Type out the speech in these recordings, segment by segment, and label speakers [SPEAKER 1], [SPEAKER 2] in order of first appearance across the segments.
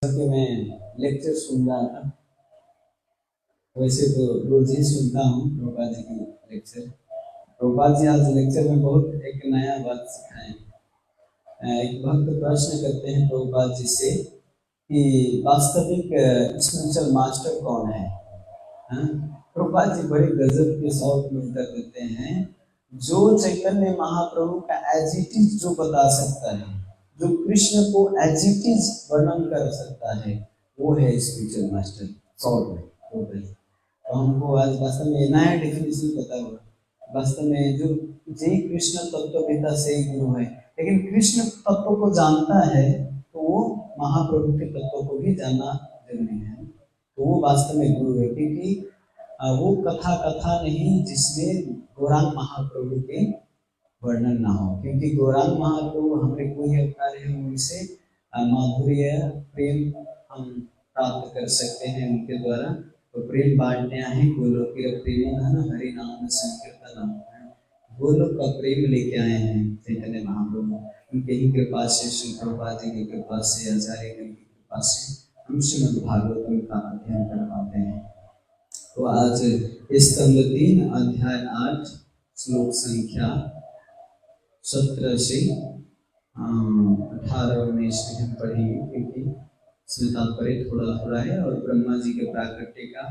[SPEAKER 1] कि मैं लेक्चर सुन रहा था। वैसे तो रोज ही सुनता हूँ प्रभुपाद जी की लेक्चर। प्रभुपाद जी आज लेक्चर में बहुत एक नया बात सिखाए। एक भक्त प्रश्न करते हैं प्रभुपाद जी से कि वास्तविक स्पिरिचुअल मास्टर कौन है। प्रभुपाद जी बड़े गजब के शॉर्ट में उत्तर देते हैं, जो चैतन्य महाप्रभु का एज इट इज जो बता सकता है, जो कृष्ण को एज इट इज वर्णन कर सकता है, वो है स्पिरिचुअल मास्टर। शॉर्ट में तो हमको आज वास्तव में नया डेफिनेशन पता हुआ। वास्तव में जो जय कृष्ण तत्ववेता से गुरु है, लेकिन कृष्ण तत्व को जानता है तो वो महाप्रभु के तत्व को भी जानना जरूरी है। तो वो वास्तव में गुरु है, क्योंकि वो कथा कथा नहीं जिसमें गौरांग महाप्रभु के वर्णन ना हो। क्योंकि गौरांग महाप्रभु हमारे कोई अवतार है, उनसे माधुर्य प्रेम हम प्राप्त कर सकते हैं उनके द्वारा। तो प्रेम बांटने आए गोलोक के प्रेम धन हरि नाम संकीर्तन, गोलोक का प्रेम लेके आए हैं चैतन्य महाप्रभु। उनके ही कृपा से, श्री प्रभुपाद जी की कृपा से, आचार्य की कृपा से हम श्रीमद् भागवतम का अध्ययन कर पाते हैं। तो आज स्तंभ 3 अध्याय 8 श्लोक संख्या 17 से 18-19 में हम पढ़ेंगे, क्योंकि इसमें तात्पर्य थोड़ा थोड़ा है और ब्रह्मा जी के प्राकट्य का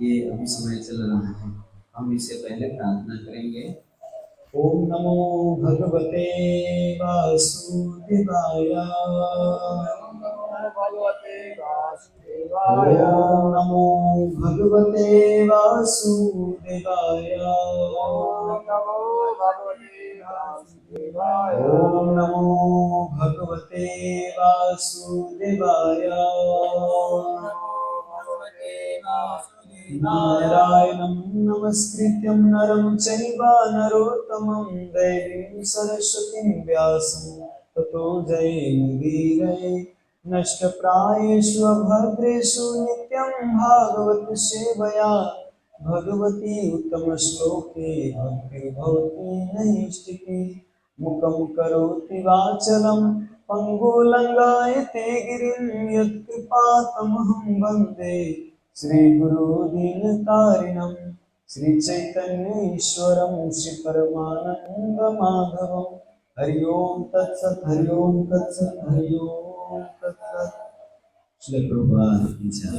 [SPEAKER 1] ये अभी समय चल रहा है। हम इससे पहले प्रार्थना करेंगे। ओम नमो भगवते वासुदेवाय। ओम नमो भगवते वासुदेवाय। ओम नमो भगवते वासुदेवाय। नारायणं नमस्कृत्यं नरं चैव नरोत्तमं देवीं सरस्वतीं व्यासं ततो जयमुदीरये। नष्टप्रायेषु भद्रेषु नित्यं भागवत सेवया भगवती उत्तमश्लोके भक्तिर्भवति नैष्ठिकी। मुखं करोति वाचलं पङ्गुलङ्घयते गिरिं यत्कृपातमहं वन्दे श्रीगुरु दीनतारिणं श्रीचैतन्य ईश्वरं श्री परमानंद माधवं। हरि ओम तत्सत, हरि ओम तत्सत, हरि ओम तत्सत। श्री प्रभुपाद की जय।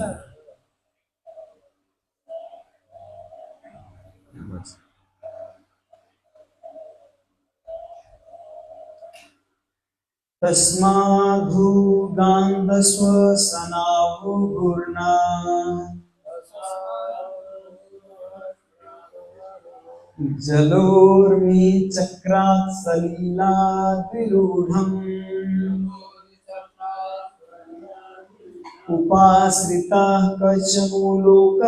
[SPEAKER 1] तस्माद्धु गान्धस्व सनावु गुर्ना जलोर्मि चक्रात् सलिलाद्विरूढम् उपाश्रिताः कचमूलोकतत्त्वम्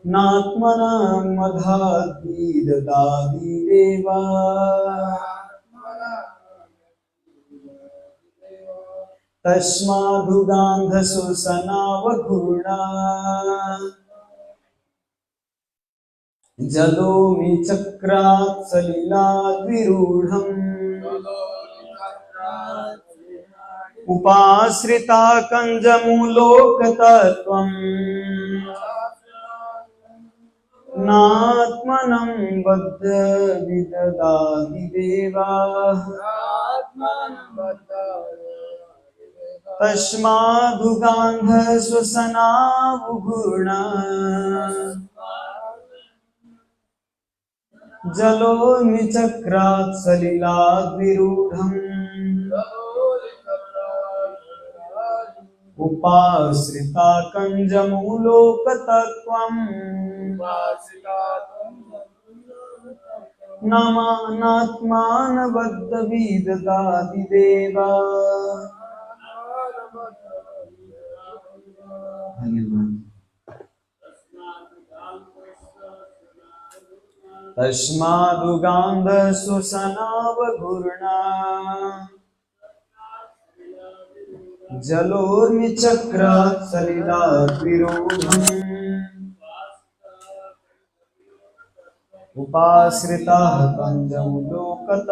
[SPEAKER 1] नात्मनं मधाद्रि ददाति देवा। तस्माद्धु गान्धस्व सनावघूर्णा जलोमि चक्रात् सलिलाद्विरूढम् उपाश्रिता कञ्जमूलोकतत्त्वम् नात्मनं बद्धं ददाति देवा। तस्माद्धु गान्धस्व सनावघूर्णा जलोमि चक्रात् सलिलाद्विरूढम् उपाश्रिता कञ्जमूलोकतत्त्वम् नात्मानबद्धं देवा। तस्माद्धु गान्धस्व सनावघूर्णा जलोर्मि चक्रात् सलिलाद्विरूढम् उपाश्रिताः कञ्जमूलोकतत्त्वम्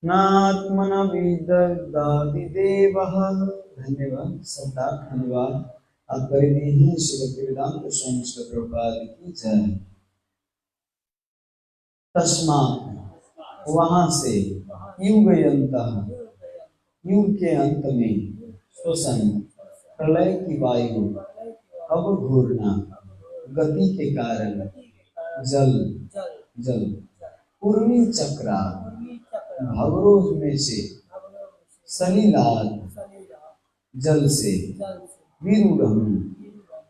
[SPEAKER 1] नात्मन विदग्धादि देवः। धन्यवाद, सरदार धन्यवाद। आप परिधि हैं श्री भक्तिवेदांत स्वामी श्री प्रभुपाद की जय। तस्मात्, वहां से, युगयन्तः, युग के अंत में, श्वसन, प्रलय की वायु, अवघूर्णा, गति के कारण, जल, जल, पूर्वी चक्रा, भवरोह में से, सलिलाद, जल से, विरूढ़,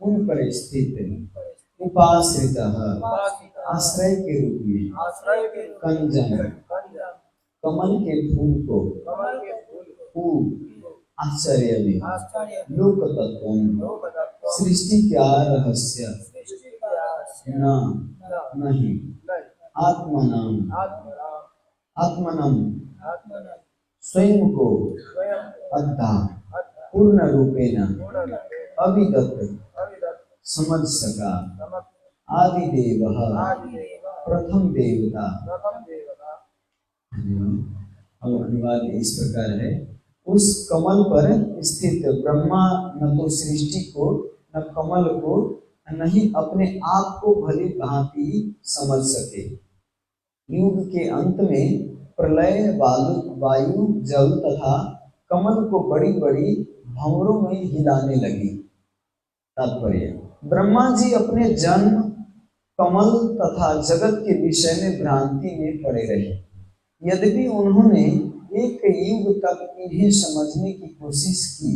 [SPEAKER 1] उन पर स्थित, उपाश्रितः, आश्रय के रूप में, कंजन, कमल के फूल को, पूर्व, आश्चर्य में, लोक तत्व, सृष्टि क्या रहस्य, न, नहीं, आत्मनम, आत्मनम, स्वयं को, अद्धा, पूर्ण रूपेण, अविगत, समझ सका, आदि देव, प्रथम देवता। अनुवाद इस प्रकार है, उस कमल पर स्थित ब्रह्मा न तो सृष्टि को, न कमल को, न ही अपने आप को भली भांति समझ सके। युग के अंत में प्रलय, वायु, जल तथा कमल को बड़ी बड़ी भंवरों में हिलाने लगी। तात्पर्य, ब्रह्मा जी अपने जन्म, कमल तथा जगत के विषय में भ्रांति में पड़े रहे। यद्यपि उन्होंने एक युग तक इन्हें समझने की कोशिश की,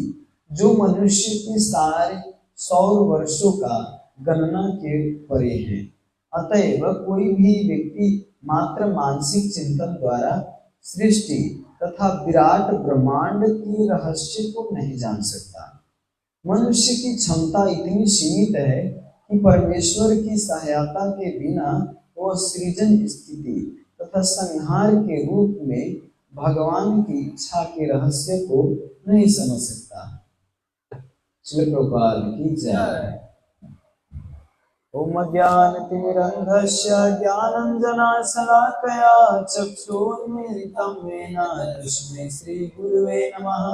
[SPEAKER 1] जो मनुष्य के सारे 100 वर्षों का गणना के परे है। अतएव कोई भी व्यक्ति मात्र मानसिक चिंतन द्वारा सृष्टि तथा विराट ब्रह्मांड के रहस्य को नहीं जान सकता। मनुष्य की क्षमता इतनी सीमित है कि परमेश्वर की सहायता के बिना वह सृजन, स्थिति तथा संहार के रूप में भगवान की इच्छा के रहस्य को नहीं समझ सकता। श्री प्रभुपाद की जय। ओम ज्ञानतिमिरन्धस्य ज्ञानाञ्जनशलाकया चक्षुरुन्मीलितं येन तस्मै श्रीगुरुवे नमः।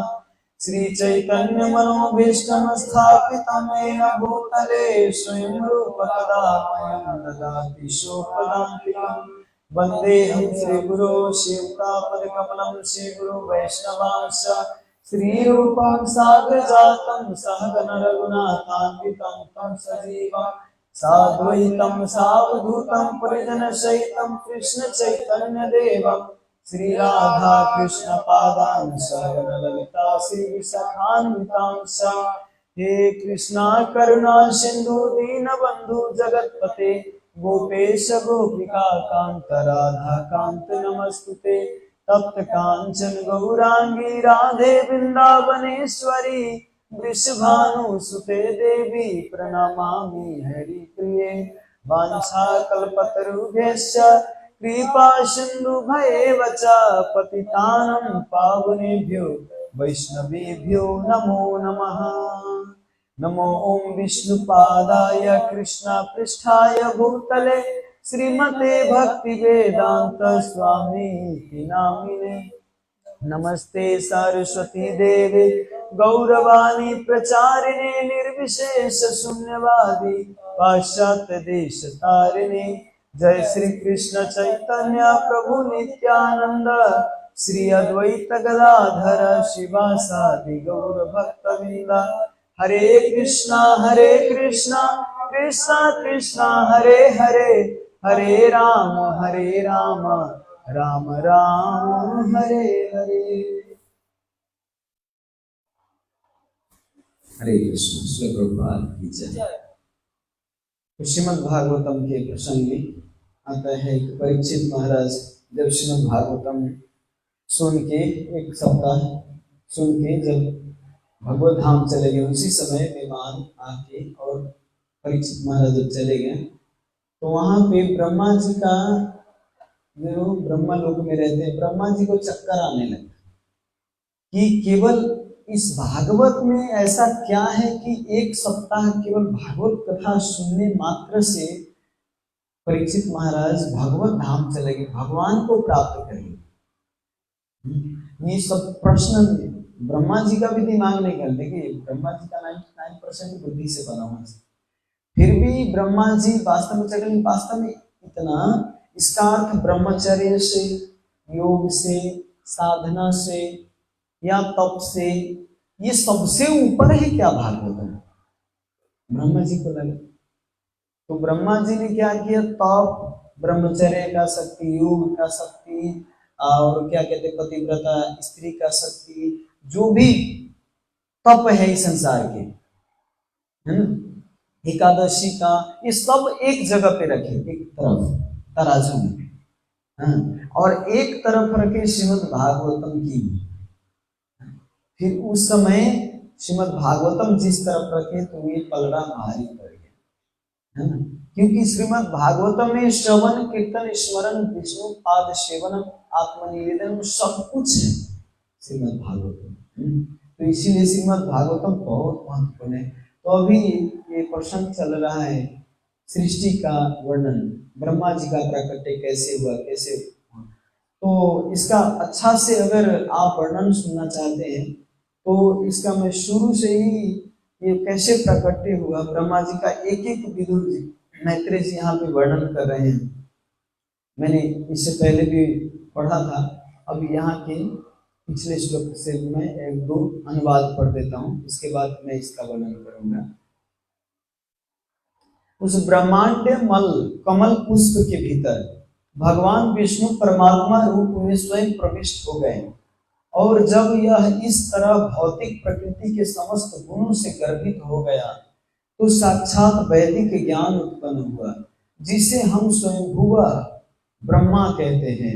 [SPEAKER 1] श्रीचैतन्यमनोभीष्टं स्थापितं येन भूतले स्वयं रूप कदा मह्यं ददाति स्वपदान्तिकम्। वन्देऽहं श्रीगुरो शिवतापदकमलं श्रीगुरो वैष्णवांश्च श्रीरूपं साग्रजातं सहगण रघुनाथान्वितं तं सजीवं साद्वैतं सावधूतं परिजनसहितं कृष्ण चैतन्य देवं श्री राधा कृष्ण पादान् सहगण ललिता श्री विशाखान्वितांश्च। हे कृष्णा करुणा सिंधु दीनबंधु जगत्पते गोपेश गोपिका कांत राधा कांत नमस्तुते। तप्त कांचन गौरांगी राधे वृंदावनेश्वरी वृषभानुसुते देवी प्रणमामि हरिप्रिये। वाञ्छाकल्पतरुभ्यश्च कृपा सिन्धुभ्येव च पतितानं पावनेभ्यो वैष्णवेभ्यो नमो नमः। नमो ओम विष्णुपादाय कृष्णपृष्ठाय भूतले श्रीमते भक्तिवेदांत स्वामी नामिने। नमस्ते सरस्वती देवे गौरवाणी प्रचारिणे निर्विशेष शून्यवादी पाश्चात्य देश तारिणे। जय श्री कृष्ण चैतन्य प्रभु नित्यानंद श्री अद्वैत गदाधर शिवासादि गौर भक्तवृंद। हरे कृष्णा कृष्णा कृष्णा हरे हरे, हरे राम राम राम हरे हरे। हरे कृष्ण। श्री प्रभुपाद की जय। श्रीमद् भागवतम के प्रसंग में आता है कि परीक्षित महाराज जब श्रीमद् भागवतम सुन के, एक सप्ताह सुन के जब भगवत धाम चले गए, उसी समय विमान आके और परीक्षित महाराज जब चले गए तो वहां पे ब्रह्मा जी का, जो ब्रह्मा लोक में रहते हैं, ब्रह्मा जी को चक्कर आने लगा कि केवल इस भागवत में ऐसा क्या है कि एक सप्ताह केवल भागवत कथा सुनने मात्र से परीक्षित महाराज भगवत धाम चले गए, भगवान को प्राप्त कर लिए। ये सब प्रश्न ब्रह्मा जी का भी दिमाग नहीं कर, देखिए ब्रह्मा जी का 99% बुद्धि से बना हुआ है, फिर भी ब्रह्मा जी वास्तव में चक्र वास्तव में इतना, इसका अर्थ ब्रह्मचर्य से, योग से, साधना से या तप से, ये सबसे ऊपर है क्या भागवतम? ब्रह्मा जी को लगा, तो ब्रह्मा जी ने क्या किया, तप, ब्रह्मचर्य का शक्ति, योग का शक्ति, और क्या कहते पतिव्रता स्त्री का शक्ति, जो भी तप है इस संसार के, है ना, एकादशी का, ये सब एक जगह पे रखे, एक तरफ तराजू में, हाँ, और एक तरफ रखे श्रीमद् भागवतम की। फिर उस समय श्रीमद् भागवतम जिस तरफ रखे तो ये पलड़ा भारी पड़ गया, है ना, क्योंकि श्रीमद् भागवतम में श्रवण कीर्तन स्मरण विष्णु पाद सेवन आत्मनिवेदन सब कुछ है श्रीमद् भागवतम। तो इसीलिए श्रीमद् भागवतम बहुत महत्वपूर्ण है। तो अभी ये प्रसंग चल रहा है सृष्टि का वर्णन, ब्रह्मा जी का प्राकट्य कैसे हुआ, कैसे हुआ, तो इसका अच्छा से अगर आप वर्णन सुनना चाहते हैं तो इसका मैं शुरू से ही, ये कैसे प्राकट्य हुआ ब्रह्मा जी का, एक एक विदुर जी मैत्रेय जी यहाँ पे वर्णन कर रहे हैं। मैंने इससे पहले भी पढ़ा था, अब यहाँ के पिछले श्लोक से मैं एक दो अनुवाद पढ़ देता हूँ, इसके बाद मैं इसका वर्णन करूंगा। उस ब्रह्मांड मल कमल पुष्प के भीतर भगवान विष्णु परमात्मा रूप में स्वयं प्रविष्ट हो गए, और जब यह इस तरह भौतिक प्रकृति के समस्त गुणों से गर्भित हो गया तो साक्षात वैदिक ज्ञान उत्पन्न हुआ, जिसे हम स्वयंभुवा ब्रह्मा कहते हैं।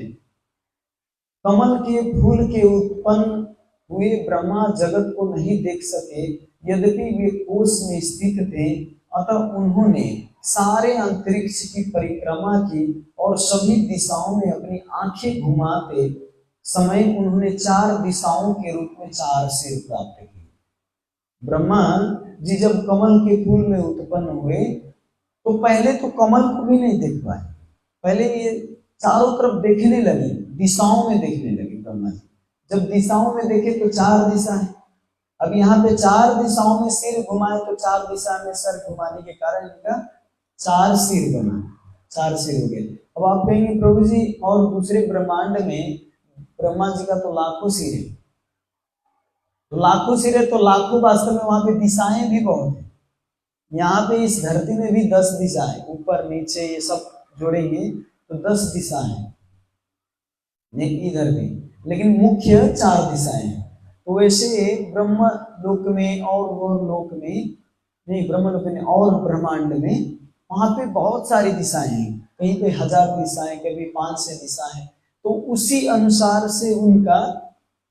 [SPEAKER 1] कमल के फूल के उत्पन्न हुए ब्रह्मा जगत को नहीं देख सके, यद्यपि वे कोष में स्थित थे, अतः उन्होंने सारे अंतरिक्ष की परिक्रमा की और सभी दिशाओं में अपनी आंखें घुमाते समय उन्होंने चार दिशाओं के रूप में चार सिर प्राप्त किए। ब्रह्मा जी जब कमल के फूल में उत्पन्न हुए तो पहले तो कमल को भी नहीं देख पाए, पहले ये चारों तरफ देखने लगे, दिशाओं में देखने लगे ब्रह्मा जी। जब दिशाओं में देखे तो चार दिशा है, अब यहाँ पे चार दिशाओं में सिर घुमाए तो चार दिशा में सर घुमाने के कारण इनका चार सिर बना, चार सिर हो गए। अब आप कहेंगे प्रभु जी और दूसरे ब्रह्मांड में ब्रह्मा जी का तो लाखों सिर है, तो लाखों सिर है तो लाखों, वास्तव में वहां पे दिशाएं भी बहुत है। यहाँ पे इस धरती में भी 10 दिशा है, ऊपर नीचे ये सब जोड़ेंगे तो 10 दिशा है इधर भी, लेकिन मुख्य 4 दिशाएं हैं। तो वैसे ब्रह्म लोक में और वो लोक में नहीं, ब्रह्म लोक में और ब्रह्मांड में वहां पे बहुत सारी दिशाएं हैं, कहीं पे 1000 दिशाएं, कभी 500 दिशा है, तो उसी अनुसार से उनका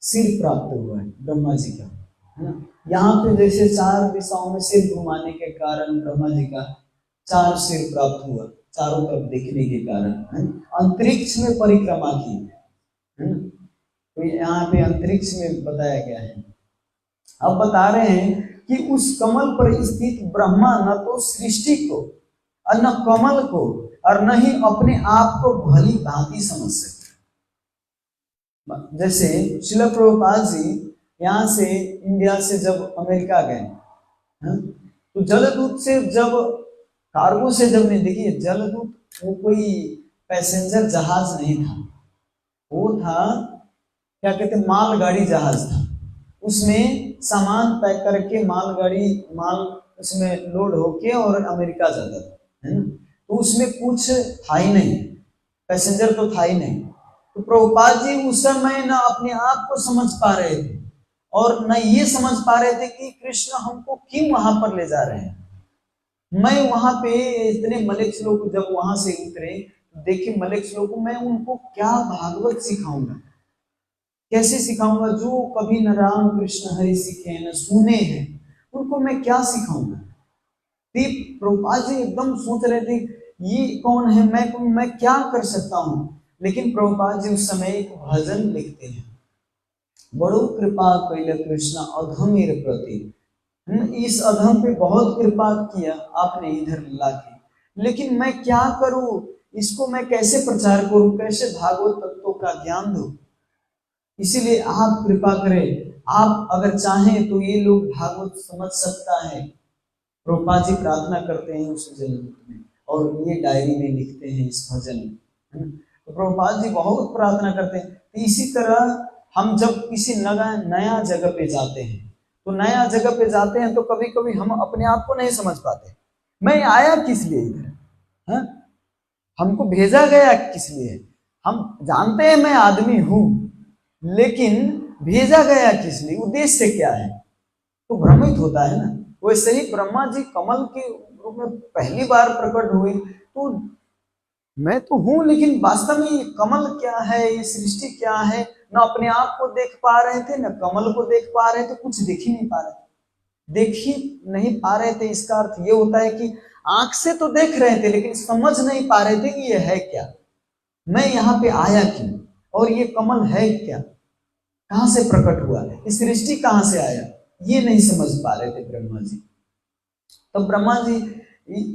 [SPEAKER 1] सिर प्राप्त हुआ है ब्रह्मा जी का, है ना। यहाँ पे जैसे 4 दिशाओं में सिर घुमाने के कारण ब्रह्मा जी का 4 सिर प्राप्त हुआ, चारों तरफ देखने के कारण, है। अंतरिक्ष में परिक्रमा की, है ना, तो यहाँ पे अंतरिक्ष में बताया गया है। अब बता रहे हैं कि उस कमल पर स्थित ब्रह्मा न तो सृष्टि को और न कमल को और न ही अपने आप को भली भांति समझ सके। जैसे श्रील प्रभुपाद जी यहाँ से इंडिया से जब अमेरिका गए, तो जलदूत से जब कार्गो से जब नहीं, देखिए जलदूत वो कोई पैसेंजर जहाज नहीं था, वो था क्या कहते मालगाड़ी जहाज था। उसमें सामान पैक करके मालगाड़ी माल उसमें लोड होके और अमेरिका जाता था, है ना। तो उसमें कुछ था ही नहीं, पैसेंजर तो था ही नहीं। तो प्रभुपाद जी उस समय न अपने आप को समझ पा रहे थे और न ये समझ पा रहे थे कि कृष्ण हमको क्यों वहां पर ले जा रहे हैं। मैं वहां पे इतने मलिक लोग जब वहां से उतरे, देखिए मलिक लोग, मैं उनको क्या भागवत सिखाऊंगा, कैसे सिखाऊंगा, जो कभी न राम कृष्ण हरि सीखे न सुने हैं, उनको मैं क्या सिखाऊंगा। प्रभुपाद जी एकदम सोच रहे थे ये कौन है, मैं क्या कर सकता हूँ। लेकिन प्रभुपाद जी उस समय एक भजन लिखते हैं, बड़ो कृपा कैल कृष्ण अधमेर प्रति, इस अधम पे बहुत कृपा किया आपने इधर लाके, लेकिन मैं क्या करूं, इसको मैं कैसे प्रचार करूं, कैसे भागवत तत्वों का ज्ञान दूं। इसीलिए आप कृपा करें, आप अगर चाहें तो ये लोग भागवत समझ सकता है। प्रभुपाद जी प्रार्थना करते हैं उस जलदूत में, और ये डायरी में लिखते हैं इस भजन में, है ना। तो प्रभुपाद जी बहुत प्रार्थना करते हैं। तो इसी तरह हम जब किसी नया जगह पे जाते हैं, तो नया जगह पे जाते हैं तो कभी कभी हम अपने आप को नहीं समझ पाते, मैं आया किस लिए इधर, हाँ? हमको भेजा गया किस लिए। हम जानते हैं मैं आदमी हूं, लेकिन भेजा गया किस लिए, उद्देश्य क्या है, तो भ्रमित होता है ना। वैसे ही ब्रह्मा जी कमल के रूप में पहली बार प्रकट हुए, तो मैं तो हूं, लेकिन वास्तव में ये कमल क्या है, ये सृष्टि क्या है, न अपने आप को देख पा रहे थे, न कमल को देख पा रहे थे, कुछ देख ही नहीं पा रहे थे। देख ही नहीं पा रहे थे, इसका अर्थ ये होता है कि आंख से तो देख रहे थे, लेकिन समझ नहीं पा रहे थे कि ये है क्या, मैं यहाँ पे आया क्यों, और ये कमल है क्या, कहां से प्रकट हुआ, इस सृष्टि कहां से आया, ये नहीं समझ पा रहे थे ब्रह्मा जी। तो ब्रह्मा जी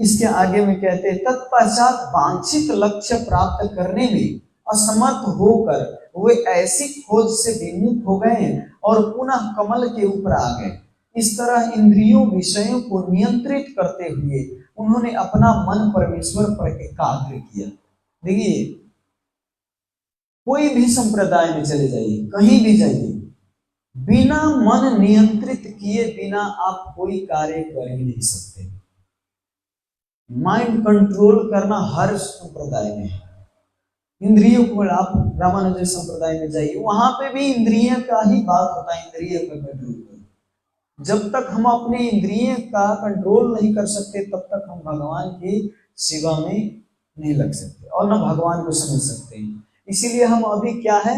[SPEAKER 1] इसके आगे में कहते हैं, तत्पश्चात वांछित लक्ष्य प्राप्त करने में असमर्थ होकर वे ऐसी खोज से विमुख हो गए और पुनः कमल के ऊपर आ गए। इस तरह इंद्रियों विषयों को नियंत्रित करते हुए उन्होंने अपना मन परमेश्वर पर एकाग्र किया। देखिए, कोई भी संप्रदाय में चले जाइए, कहीं भी जाइए, बिना मन नियंत्रित किए बिना आप कोई कार्य कर ही नहीं सकते। माइंड कंट्रोल करना हर संप्रदाय में है। इंद्रियों को, आप रामानुज संप्रदाय में जाइए, वहां पे भी इंद्रिय का ही बात होता है, इंद्रिय का कंट्रोल। जब तक हम अपने इंद्रिय का कंट्रोल नहीं कर सकते, तब तक हम भगवान की सेवा में नहीं लग सकते और न भगवान को समझ सकते हैं। इसीलिए हम अभी क्या है,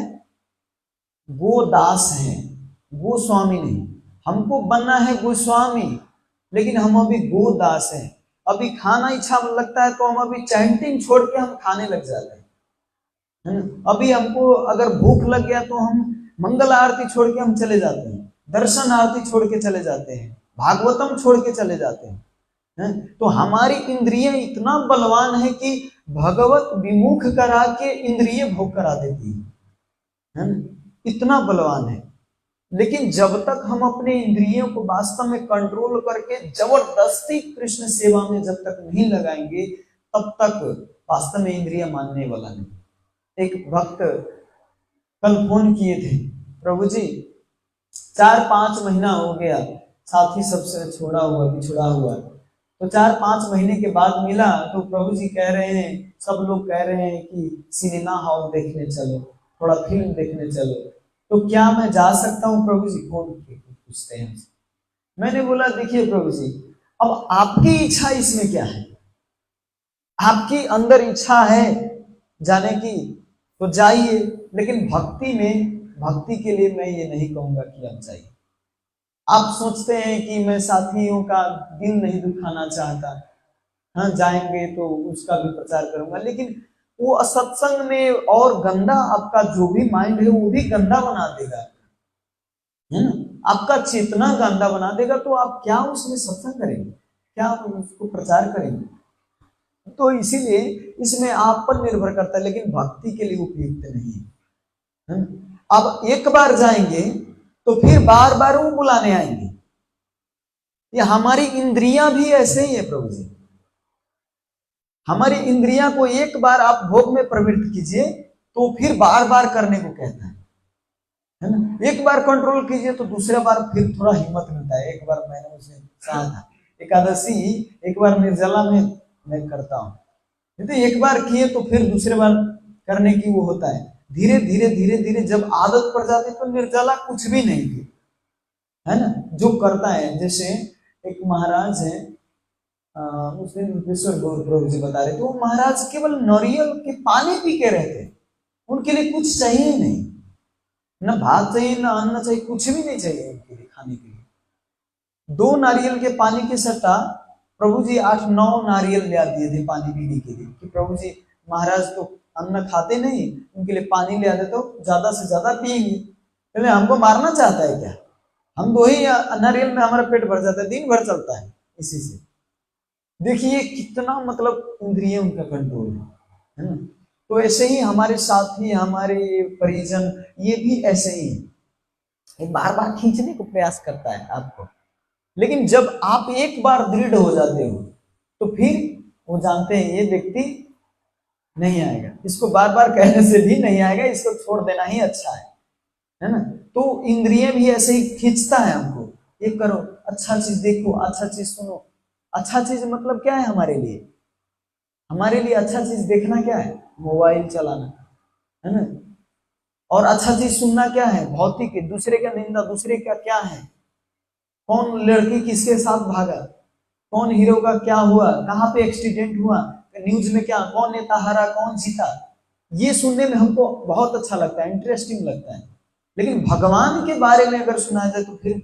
[SPEAKER 1] गोदास हैं, गोस्वामी नहीं। हमको बनना है गोस्वामी, लेकिन हम अभी गोदास हैं। अभी खाना इच्छा लगता है तो हम अभी चैंटिंग छोड़ के हम खाने लग जाते हैं। अभी हमको अगर भूख लग गया तो हम मंगल आरती छोड़ के हम चले जाते हैं, दर्शन आरती छोड़ के चले जाते हैं, भागवतम छोड़ के चले जाते हैं। तो हमारी इंद्रिय इतना बलवान है कि भगवत विमुख करा के इंद्रिय भोग करा देती है, इतना बलवान है। लेकिन जब तक हम अपने इंद्रियों को वास्तव में कंट्रोल करके जबरदस्ती कृष्ण सेवा में जब तक नहीं लगाएंगे, तब तक वास्तव में इंद्रिय मानने वाला नहीं। एक भक्त कल फोन किए थे, प्रभु जी 4-5 महीना हो गया साथी सबसे छोड़ा हुआ, बिछड़ा हुआ, तो 4-5 महीने के बाद मिला, तो प्रभु जी कह रहे हैं, सब लोग कह रहे हैं कि सिनेमा हॉल देखने चलो, थोड़ा फिल्म देखने चलो, तो क्या मैं जा सकता हूँ प्रभु जी? कौन पूछते हैं। मैंने बोला, देखिए प्रभु जी, अब आपकी इच्छा इसमें क्या है, आपकी अंदर इच्छा है जाने की तो जाइए, लेकिन भक्ति में, भक्ति के लिए मैं ये नहीं कहूंगा कि आप जाइए। आप सोचते हैं कि मैं साथियों का दिल नहीं दुखाना चाहता, हाँ जाएंगे तो उसका भी प्रचार करूंगा, लेकिन वो सत्संग में और गंदा आपका जो भी माइंड है वो भी गंदा बना देगा, है ना। आपका चेतना गंदा बना देगा, तो आप क्या उसमें सत्संग करेंगे, क्या आप उसको प्रचार करेंगे? तो इसीलिए इसमें आप पर निर्भर करता है, लेकिन भक्ति के लिए उपयुक्त नहीं है। अब एक बार जाएंगे तो फिर बार बार वो बुलाने आएंगे। ये हमारी इंद्रियां भी ऐसे ही है प्रभु जी। हमारी इंद्रियां को एक बार आप भोग में प्रवृत्त कीजिए तो फिर बार बार करने को कहता है ना। एक बार कंट्रोल कीजिए तो दूसरा बार फिर थोड़ा हिम्मत मिलता है। एक बार मैंने उसे कहा था, एकादशी एक बार निर्जला में मैं करता हूँ, तो एक बार किए तो फिर दूसरे बार करने की वो होता है। धीरे धीरे धीरे धीरे जब आदत पड़ जाती तो निर्जला कुछ भी नहीं थी, है ना। जो करता है, जैसे एक महाराज है, उस दिन विश्वर गौर प्रभु जी बता रहे थे, वो महाराज केवल नारियल के पानी पी के रहते, उनके लिए कुछ चाहिए नहीं, न भात चाहिए, न अन्न चाहिए, कुछ भी नहीं चाहिए उनके लिए खाने के लिए। 2 नारियल के पानी के सट्टा प्रभु जी 8-9 नारियल ले दिए थे पानी पीने के लिए, कि प्रभु जी महाराज तो अन्न खाते नहीं, उनके लिए पानी ले आते तो ज्यादा से ज्यादा पिएंगे। पहले हमको मारना चाहता है क्या? हम 2 ही नारियल में हमारा पेट भर जाता है, दिन भर चलता है इसी से। देखिए कितना मतलब इंद्रिय उनका कंट्रोल है ना।
[SPEAKER 2] तो ऐसे ही हमारे साथी, हमारे परिजन, ये भी ऐसे ही है, बार बार खींचने को प्रयास करता है आपको। लेकिन जब आप एक बार दृढ़ हो जाते हो तो फिर वो जानते हैं ये व्यक्ति नहीं आएगा, इसको बार बार कहने से भी नहीं आएगा, इसको छोड़ देना ही अच्छा है ना। तो इंद्रिय भी ऐसे ही खींचता है हमको, ये करो, अच्छा चीज देखो, अच्छा चीज सुनो। अच्छा चीज मतलब क्या है हमारे लिए? हमारे लिए अच्छा चीज देखना क्या है? मोबाइल चलाना, है ना। और अच्छा चीज सुनना क्या है? भौतिक, दूसरे का निंदा, दूसरे का क्या है, कौन लड़की किसके साथ भागा, कौन हीरो का क्या हुआ, कहाँ पे एक्सीडेंट हुआ, न्यूज में क्या, कौन नेता हारा, कौन जीता, ये सुनने में हमको बहुत अच्छा लगता है, इंटरेस्टिंग लगता है। लेकिन भगवान के बारे में अगर सुना जाए तो फिर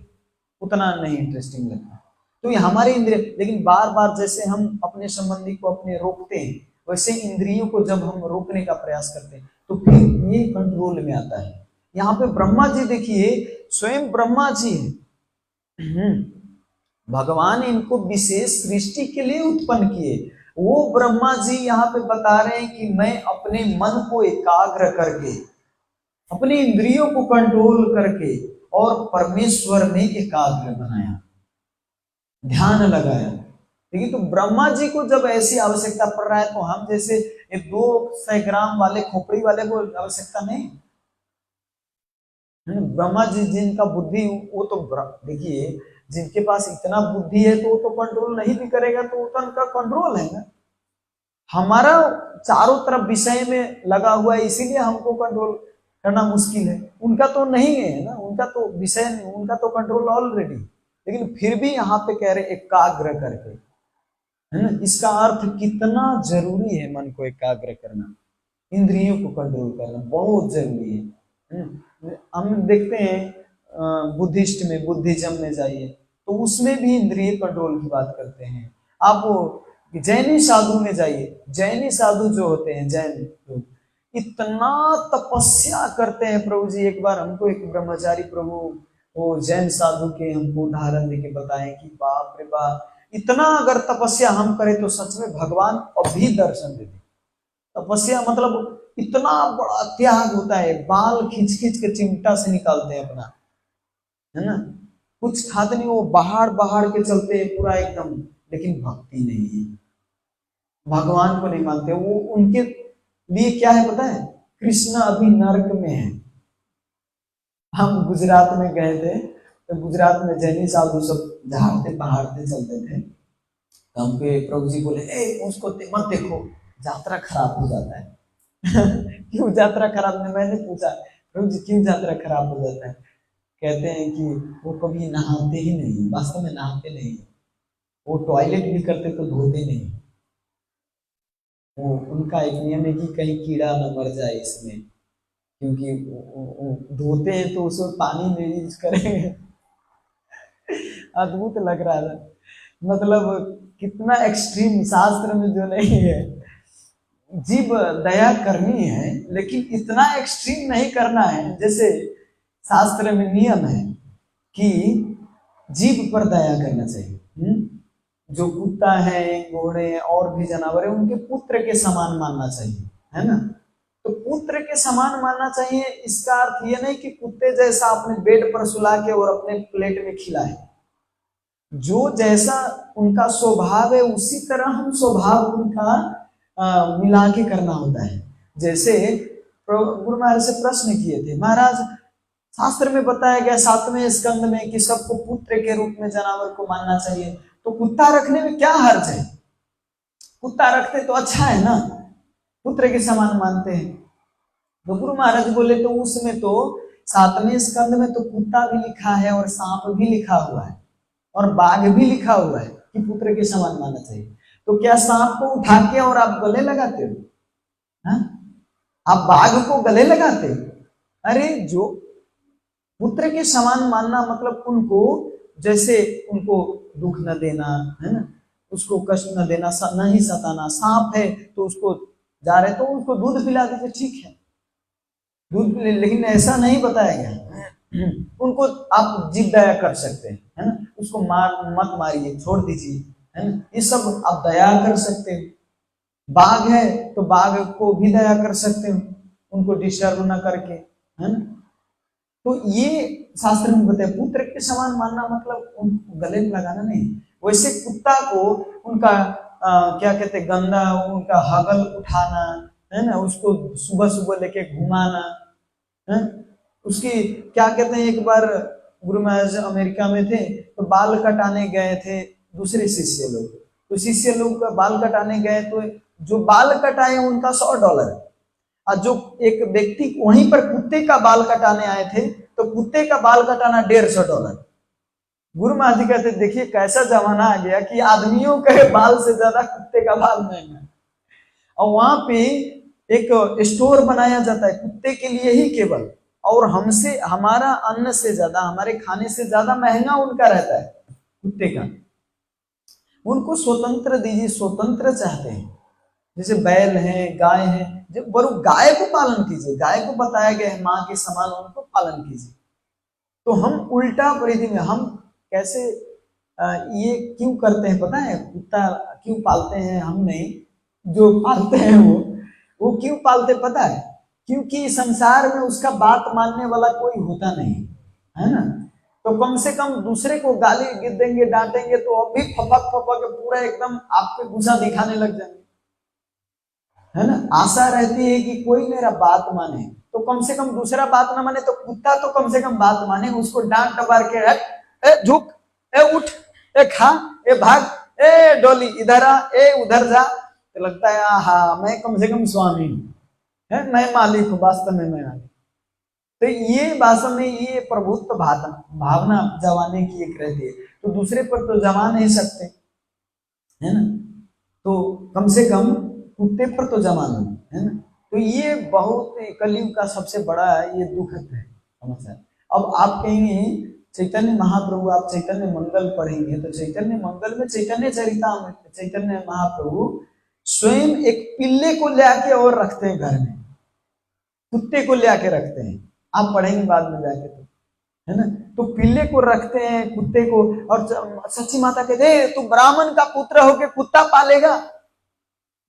[SPEAKER 2] उतना नहीं इंटरेस्टिंग लगता। तो ये हमारे इंद्रिय, लेकिन बार बार जैसे हम अपने संबंधी को अपने रोकते हैं, वैसे इंद्रियों को जब हम रोकने का प्रयास करते हैं तो फिर ये कंट्रोल में आता है। यहाँ पे ब्रह्मा जी देखिए, स्वयं ब्रह्मा जी है, भगवान इनको विशेष सृष्टि के लिए उत्पन्न किए। वो ब्रह्मा जी यहाँ पे बता रहे हैं कि मैं अपने मन को एकाग्र करके, अपने इंद्रियों को कंट्रोल करके और परमेश्वर में एकाग्र बनाया, ध्यान लगाया। देखिए, तो ब्रह्मा जी को जब ऐसी आवश्यकता पड़ रहा है तो हम जैसे 200 ग्राम वाले खोपड़ी वाले को आवश्यकता नहीं। ब्रह्मा जी जिनका बुद्धि, वो तो देखिए जिनके पास इतना बुद्धि है तो वो तो कंट्रोल नहीं भी करेगा, तो वो तो उनका कंट्रोल है ना। हमारा चारों तरफ विषय में लगा हुआ है, इसीलिए हमको कंट्रोल करना मुश्किल है। उनका तो नहीं है ना, उनका तो विषय नहीं, उनका तो कंट्रोल ऑलरेडी। लेकिन फिर भी यहाँ पे कह रहे एकाग्र करके, है ना। इसका अर्थ कितना जरूरी है मन को एकाग्र करना, इंद्रियों को कंट्रोल करना बहुत जरूरी है। हम देखते हैं बुद्धिस्ट में, बुद्धिज्म में जाइए तो उसमें भी इंद्रिय कंट्रोल की बात करते हैं। आप जैनी साधु में जाइए, जैनी साधु जो होते हैं, जैन लोग इतना तपस्या करते हैं। प्रभु जी एक बार हमको एक ब्रह्मचारी प्रभु वो जैन साधु के हमको उदाहरण देके बताए कि बाप रे बाप, इतना अगर तपस्या हम करें तो सच में भगवान अभी दर्शन देते। तपस्या मतलब इतना बड़ा त्याग होता है, बाल खींच खींच के चिमटा से निकालते हैं अपना, है ना। कुछ खाते नहीं, वो बाहर बाहर के चलते हैं पूरा एकदम, लेकिन भक्ति नहीं है, भगवान को नहीं मानते। वो उनके लिए क्या है पता है? कृष्ण अभी नरक में है। हम गुजरात में गए थे तो गुजरात में जैनी साधु सब झाड़ते पहाड़ते चलते थे, तो हमको प्रभु जी बोले उसको मत देखो, यात्रा खराब हो जाता है। क्यों यात्रा खराब? ने मैंने पूछा प्रभु जी क्यों यात्रा खराब हो जाता है? कहते हैं कि वो कभी नहाते ही नहीं, वास्तव में नहाते नहीं, वो टॉयलेट भी करते तो धोते नहीं। वो उनका एक नियम है कि कहीं कीड़ा न मर जाए इसमें, क्योंकि धोते हैं तो उसमें पानी नहीं यूज करेंगे। अद्भुत लग रहा था, मतलब कितना एक्सट्रीम, शास्त्र में जो नहीं है। जीव दया करनी है लेकिन इतना एक्सट्रीम नहीं करना है। जैसे शास्त्र में नियम है कि जीव पर दया करना चाहिए। जो कुत्ता है, घोड़े और भी जानवर है, उनके पुत्र के समान मानना चाहिए, है ना। तो पुत्र के समान मानना चाहिए, इसका अर्थ ये नहीं कि कुत्ते जैसा अपने बेड पर सुला के और अपने प्लेट में खिलाए। जो जैसा उनका स्वभाव है उसी तरह हम स्वभाव उनका मिला के करना होता है। जैसे गुरु महाराज से प्रश्न किए थे, महाराज शास्त्र में बताया गया 7वें स्कंद में कि सबको पुत्र के रूप में जानवर को मानना चाहिए, तो कुत्ता रखने में क्या हर्ज है? कुत्ता रखते तो अच्छा है ना, पुत्र के समान मानते हैं। तो गुरु महाराज बोले तो उसमें तो 7वें स्कंद में तो कुत्ता भी लिखा है और सांप भी लिखा हुआ है और बाघ भी लिखा हुआ है कि पुत्र के समान मानना चाहिए। तो क्या सांप को उठा के और आप गले लगाते हो? हाँ? आप बाघ को गले लगाते हो? अरे जो पुत्र के समान मानना मतलब उनको, जैसे उनको दुख न देना, है ना, उसको कष्ट न देना, न ही सताना। सांप है तो उसको जा रहे तो उसको दूध पिला दीजिए, ठीक है, दूध, लेकिन ऐसा नहीं बताया गया। उनको आप जीव दया कर सकते हैं, है ना, उसको मत मारिए, छोड़ दीजिए, है ना, ये सब आप दया कर सकते हैं। बाघ है तो बाघ को भी दया कर सकते हो, उनको डिस्टर्ब ना करके, है ना। तो ये शास्त्र में बताया, पुत्र के समान मानना मतलब उनको गले में लगाना नहीं। वैसे कुत्ता को उनका क्या कहते हैं, गंदा उनका हगल उठाना, है ना, उसको सुबह सुबह लेके घुमाना, है। उसकी क्या कहते हैं, एक बार गुरु महाराज अमेरिका में थे तो बाल कटाने गए थे दूसरे शिष्य लोग, तो शिष्य लोग का बाल कटाने गए तो जो बाल कटाए उनका $100, और जो एक व्यक्ति वहीं पर कुत्ते का बाल कटाने आए थे तो कुत्ते का बाल कटाना $150। गुरु महाराज जी कहते देखिए कैसा जमाना आ गया कि आदमियों के बाल से ज्यादा कुत्ते का बाल महंगा है। और वहां पे एक स्टोर बनाया जाता है कुत्ते के लिए ही केवल, और हमसे हमारा अन्न से ज्यादा, हमारे खाने से ज्यादा महंगा उनका रहता है कुत्ते का। उनको स्वतंत्र दीजिए, स्वतंत्र चाहते हैं। जैसे बैल है, गाय है, जब बरु गाय को पालन कीजिए, गाय को बताया गया है माँ के समान उनको पालन कीजिए। तो हम उल्टा परिधि में, हम कैसे ये क्यों करते हैं पता है, कुत्ता क्यों पालते हैं हम नहीं, जो पालते हैं वो क्यों पालते पता है, क्योंकि संसार में उसका बात मानने वाला कोई होता नहीं है ना। तो कम से कम दूसरे को गाली देंगे, डांटेंगे तो अब भी फपक फपक पूरा एकदम आप पे गुस्सा दिखाने लग जाएंगे, है ना। आशा रहती है कि कोई मेरा बात माने, तो कम से कम दूसरा बात ना माने तो कुत्ता तो कम से कम बात माने, उसको डांट डबार के ए झुक, ए उठ, ए खा, ए भाग, ए डोली इधर आ, ए उधर जा, तो लगता है हाँ मैं कम से कम स्वामी है, मैं मालिक हूँ, वास्तव में मैं मालिक। तो ये वास्तव में ये प्रभुत्व भावना जमाने की एक रहती है, तो दूसरे पर तो जमा नहीं सकते, है ना। तो कम से कम कुत्ते पर तो जमा नहीं, है ना। तो ये बहुत कलयुग का सबसे बड़ा ये दुखद है समस्या। अब आप कहेंगे चैतन्य महाप्रभु, आप चैतन्य मंगल पढ़ेंगे तो चैतन्य मंगल में चैतन्य चरितामृत, चैतन्य महाप्रभु स्वयं एक पिल्ले को ले आके और रखते हैं घर में, कुत्ते को ले आके रखते हैं, आप पढ़ेंगे बाद में जाके तो, है ना। तो पिल्ले को रखते हैं, कुत्ते को, और सच्ची माता कहते तू ब्राह्मण का पुत्र होके कुत्ता पालेगा,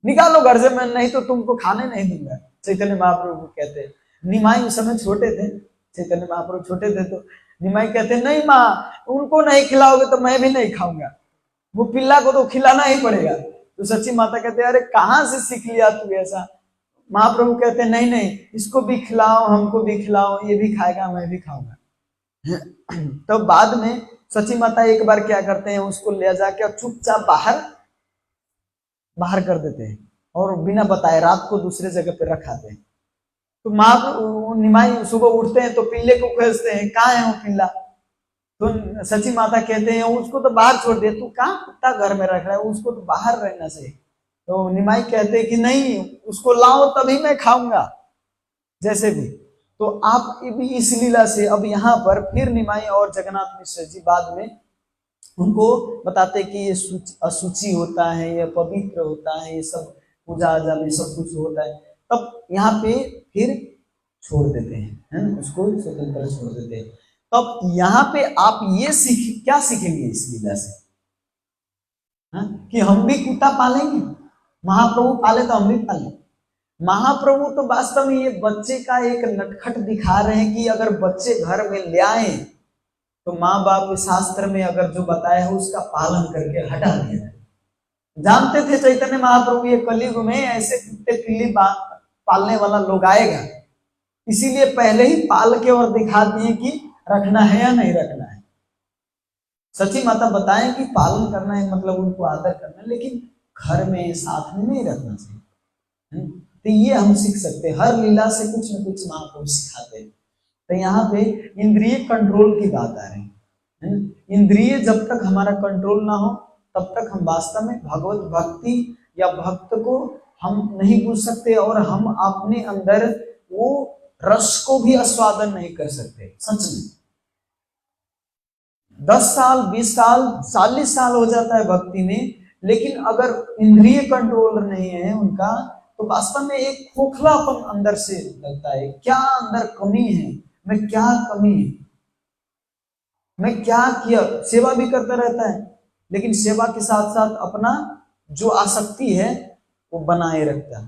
[SPEAKER 2] निकालो घर से, मैं नहीं तो तुमको खाने नहीं दूंगा। चैतन्य महाप्रभु कहते हैं, निमाई उस समय छोटे थे, चैतन्य महाप्रभु छोटे थे, तो निमाई कहते नहीं माँ उनको नहीं खिलाओगे तो मैं भी नहीं खाऊंगा, वो पिल्ला को तो खिलाना ही पड़ेगा। तो सच्ची माता कहते अरे कहाँ से सीख लिया तू ऐसा। महाप्रभु कहते नहीं नहीं इसको भी खिलाओ, हमको भी खिलाओ, ये भी खाएगा मैं भी खाऊंगा। तो बाद में सच्ची माता एक बार क्या करते हैं, उसको ले जाके चुपचाप बाहर कर देते हैं और बिना बताए रात को दूसरे जगह पे रखाते हैं। तो माँ निमाई सुबह उठते हैं तो पिल्ले को खोजते हैं, कहाँ है वो पिल्ला। तो सची माता कहते हैं उसको तो बाहर छोड़ दे, तू कहाँ कुत्ता घर में रख रहा है, उसको तो बाहर रहना चाहिए। तो निमाई कहते हैं कि नहीं उसको लाओ तभी मैं खाऊंगा जैसे भी। तो आप भी इस लीला से अब यहाँ पर फिर निमाई और जगन्नाथ मिश्र जी बाद में उनको बताते कि ये अशुचि होता है, ये पवित्र होता है, ये सब पूजा आजा में सब कुछ होता है। तब यहाँ पे फिर छोड़ देते हैं, है ना, उसको स्वतंत्र छोड़ देते हैं। तब यहाँ पे आप ये क्या सीखेंगे इस लीला से, हाँ? कि हम भी कुत्ता पालेंगे, महाप्रभु पाले तो हम भी पाले। महाप्रभु तो वास्तव में ये बच्चे का एक नटखट दिखा रहे हैं कि अगर बच्चे घर में ले आए तो माँ बाप शास्त्र में अगर जो बताया है उसका पालन करके हटा दिया जाए। जानते थे चैतन्य महाप्रभु ये कलयुग में ऐसे कुत्ते पिल्ली पालने वाला लोग आएगा, इसीलिए पहले ही पाल के और दिखा दिए कि रखना है या नहीं रखना है। सच्ची माता बताएं कि पालन करना है मतलब उनको आदर करना है, लेकिन घर में साथ में नहीं रखना चाहिए। तो ये हम सीख सकते हैं, हर लीला से कुछ न कुछ महाप्रभु सिखाते हैं। तो यहाँ पे इंद्रिय कंट्रोल की बात आ रही है। इंद्रिय जब तक हमारा कंट्रोल ना हो तब तक हम वास्तव में भगवत भक्ति या भक्त को हम नहीं बुझ सकते और हम अपने अंदर वो रस को भी आस्वादन नहीं कर सकते। सच में 10 साल 20 साल 40 साल हो जाता है भक्ति में, लेकिन अगर इंद्रिय कंट्रोल नहीं है उनका तो वास्तव में एक खोखलापन अंदर से लगता है। क्या अंदर कमी है, मैं क्या कमी है, मैं क्या किया। सेवा भी करता रहता है लेकिन सेवा के साथ साथ अपना जो आसक्ति है वो बनाए रखता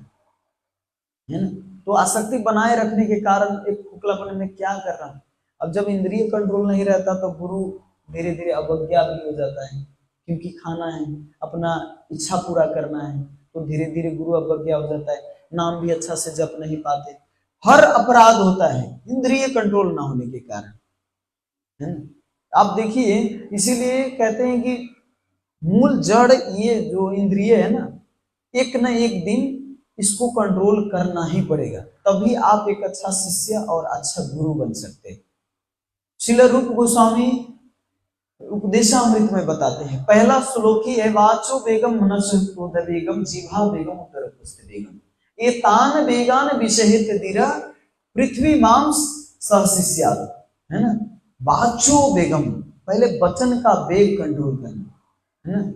[SPEAKER 2] है ना। तो आसक्ति बनाए रखने के कारण एक खोखलापन में क्या कर रहा हूँ। अब जब इंद्रिय कंट्रोल नहीं रहता तो गुरु धीरे धीरे अवज्ञा भी हो जाता है, क्योंकि खाना है, अपना इच्छा पूरा करना है, तो धीरे धीरे गुरु अवज्ञा हो जाता है, नाम भी अच्छा से जप नहीं पाते, हर अपराध होता है इंद्रिय कंट्रोल ना होने के कारण, है ना। आप देखिए, इसीलिए कहते हैं कि मूल जड़ ये जो इंद्रिय है ना, एक न एक दिन इसको कंट्रोल करना ही पड़ेगा, तभी आप एक अच्छा शिष्य और अच्छा गुरु बन सकते हैं। श्रील रूप गोस्वामी उपदेशामृत में बताते हैं, पहला श्लोक ही है, वाचो बेगम मनसो क्रोध बेगम जिह्वा बेगम उत्तर पुस्त बेगम ये तान बेगान विषहित दिरा पृथ्वी मांस सहशिष्याद, है ना। वाचो बेगम, पहले वचन का वेग कंट्रोल करना, है ना।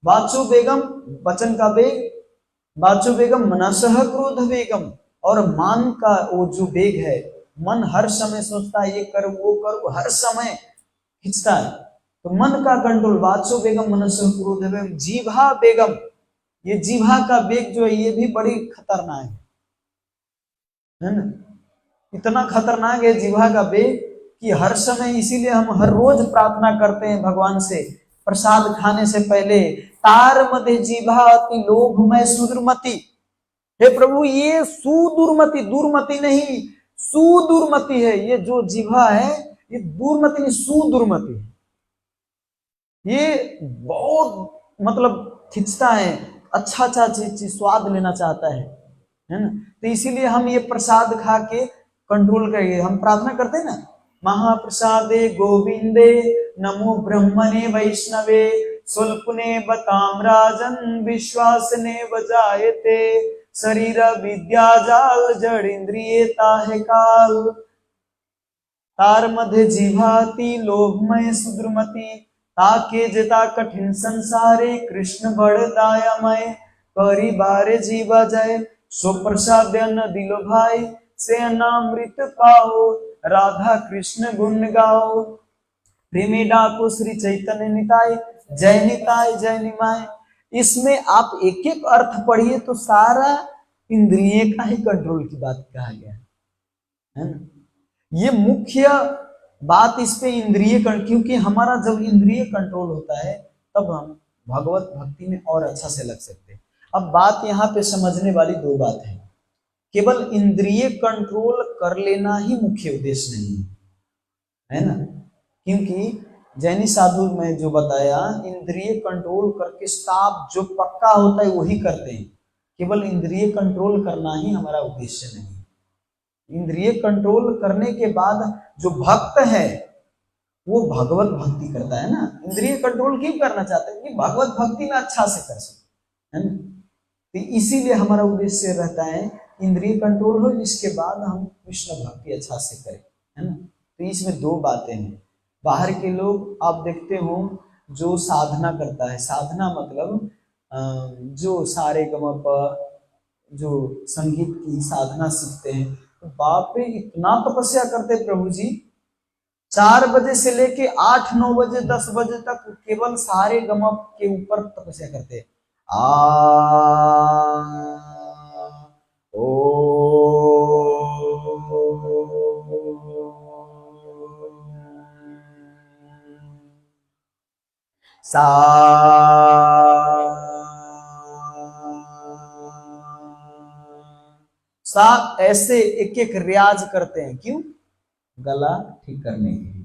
[SPEAKER 2] वाचो बेगम, वचन का वेग, वाचो बेगम मनसह क्रोध बेगम, और मान का वो जो वेग है, मन हर समय सोचता है ये कर वो कर, हर समय खिंचता है, तो मन का कंट्रोल, वाचो बेगम मनसह क्रोध बेगम, जीभा बेगम, ये जीभा का वेग जो है ये भी बड़ी खतरनाक है ना। इतना खतरनाक है जीभा का वेग कि हर समय, इसीलिए हम हर रोज प्रार्थना करते हैं भगवान से प्रसाद खाने से पहले, तार मध्य जीभा अति लोभमय सुदुर्मति, हे प्रभु ये सुदुर्मति, दुर्मति नहीं सुदुर्मति है, ये जो जीभा है ये दुर्मति नहीं सुदुर्मति है, ये बहुत मतलब खिंचता है, अच्छा अच्छा चीज स्वाद लेना चाहता है ना। तो इसीलिए हम ये प्रसाद खा के कंट्रोल करेंगे। हम प्रार्थना करते हैं ना, महाप्रसादे गोविंदे नमो ब्रह्मणे वैष्णवे स्वल्पने बताम राजन विश्वासने बजायते शरीर विद्या जाल जड़ इंद्रिये ताहे काल, तार मध्य जीभाति लोभमय सुद्रुमति, ताके जता कठिन संसारे कृष्ण बड़ दायामय, करी बारे जीवा जाए सो प्रसाद न दिलो भाई, से अनामृत पाओ राधा कृष्ण गुण गाओ, प्रेमी डाको श्री चैतन्य निताय, जय निताय जय निमाय। इसमें आप एक एक अर्थ पढ़िए तो सारा इंद्रिय का ही कंट्रोल की बात कहा गया है ना। ये मुख्य बात इस पे इंद्रिय, क्योंकि हमारा जब इंद्रिय कंट्रोल होता है तब हम भगवत भक्ति में और अच्छा से लग सकते हैं। अब बात यहाँ पे समझने वाली दो बात है, केवल इंद्रिय कंट्रोल कर लेना ही मुख्य उद्देश्य नहीं है ना, क्योंकि जैनी साधु में जो बताया, इंद्रिय कंट्रोल करके साफ जो पक्का होता है वही करते हैं, केवल इंद्रिय कंट्रोल करना ही हमारा उद्देश्य नहीं। इंद्रिय कंट्रोल करने के बाद जो भक्त है वो भगवत भक्ति करता है ना। इंद्रिय कंट्रोल क्यों करना चाहते हैं कि भगवत भक्ति में अच्छा से कर सके, है ना। तो इसीलिए हमारा उद्देश्य रहता है इंद्रिय कंट्रोल हो, इसके बाद हम कृष्ण भक्ति अच्छा से करें, है ना। तो इसमें दो बातें हैं। बाहर के लोग आप देखते हो जो साधना करता है, साधना मतलब जो सारे गम जो संगीत की साधना सीखते हैं, तो बाप रे इतना तपस्या करते प्रभु जी, 4 बजे से लेके 8-9 बजे 10 बजे तक केवल सारे गम के ऊपर तपस्या करते हैं। सा ऐसे एक एक रियाज करते हैं, क्यों? गला ठीक करने के लिए।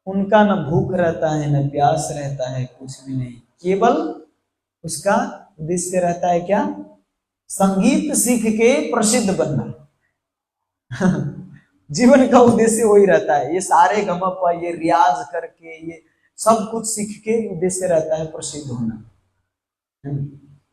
[SPEAKER 2] उनका न भूख रहता है न प्यास रहता है, कुछ भी नहीं, केवल उसका उद्देश्य रहता है क्या? संगीत सीख के प्रसिद्ध बनना। जीवन का उद्देश्य वही रहता है। ये सारे गमप, ये रियाज करके, ये सब कुछ सीख के उद्देश्य रहता है प्रसिद्ध होना।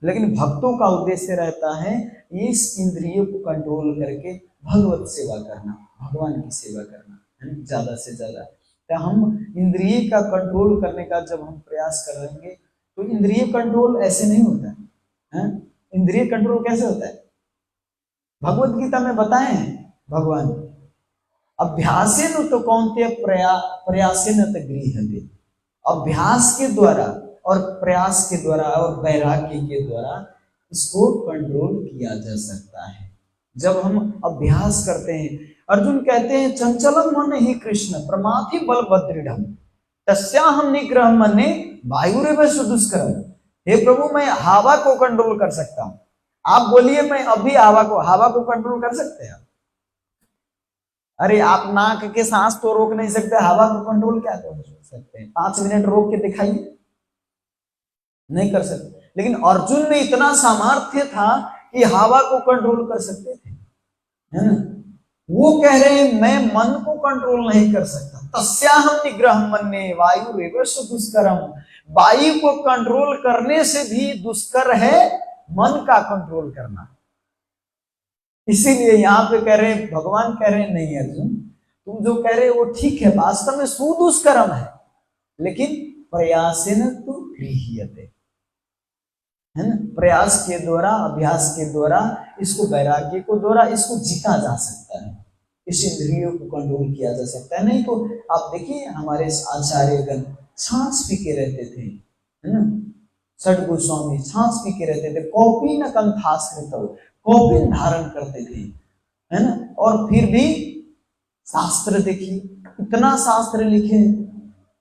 [SPEAKER 2] लेकिन भक्तों का उद्देश्य रहता है इस इंद्रियों को कंट्रोल करके भगवत सेवा करना, भगवान की सेवा करना, है ज्यादा से ज्यादा। तो हम इंद्रिय का कंट्रोल करने का जब हम प्रयास करेंगे तो इंद्रिय कंट्रोल ऐसे नहीं होता है। इंद्रिय कंट्रोल कैसे होता है? भगवत गीता में बताए हैं भगवान, अभ्यासेन तो कौन्तेय प्रयासेन तो गृह्यते। अभ्यास के द्वारा और प्रयास के द्वारा और वैराग्य के द्वारा इसको कंट्रोल किया जा सकता है जब हम अभ्यास करते हैं। अर्जुन कहते हैं चंचलम मन ही कृष्ण प्रमाथि बलभद्रढ़ तस्याहम निग्रह मने वायुरेव सुदुष्करम। हे प्रभु मैं हवा को कंट्रोल कर सकता हूं। आप बोलिए मैं अभी हवा को कंट्रोल कर सकते हैं? अरे आप नाक के सांस तो रोक नहीं सकते, हवा को कंट्रोल क्या कर सकते हैं? 5 मिनट रोक के दिखाइए, नहीं कर सकते। लेकिन अर्जुन में इतना सामर्थ्य था कि हवा को कंट्रोल कर सकते थे, है ना? वो कह रहे हैं मैं मन को कंट्रोल नहीं कर सकता। तस्याहम निग्रह मन्ये वायुरेव दुष्करम। वायु को कंट्रोल करने से भी दुष्कर है मन का कंट्रोल करना। इसीलिए यहाँ पे कह रहे हैं, भगवान कह रहे हैं नहीं अर्जुन तुम जो कह रहे हो वो ठीक है, वास्तव में सुदुष्करम है, लेकिन प्रयासेन तु गृह्यते, है ना? प्रयास के द्वारा, अभ्यास के द्वारा, इसको वैराग्य को द्वारा इसको जीता जा सकता है, इस इंद्रियों को कंट्रोल किया जा सकता है। नहीं तो आप देखिए हमारे आचार्यगण छाछ पी के रहते थे, है ना? षड गोस्वामी छाछ पी के रहते थे, कॉपी न कंठाश्रित कॉपिन धारण करते थे, है ना? और फिर भी शास्त्र देखिए, इतना शास्त्र लिखे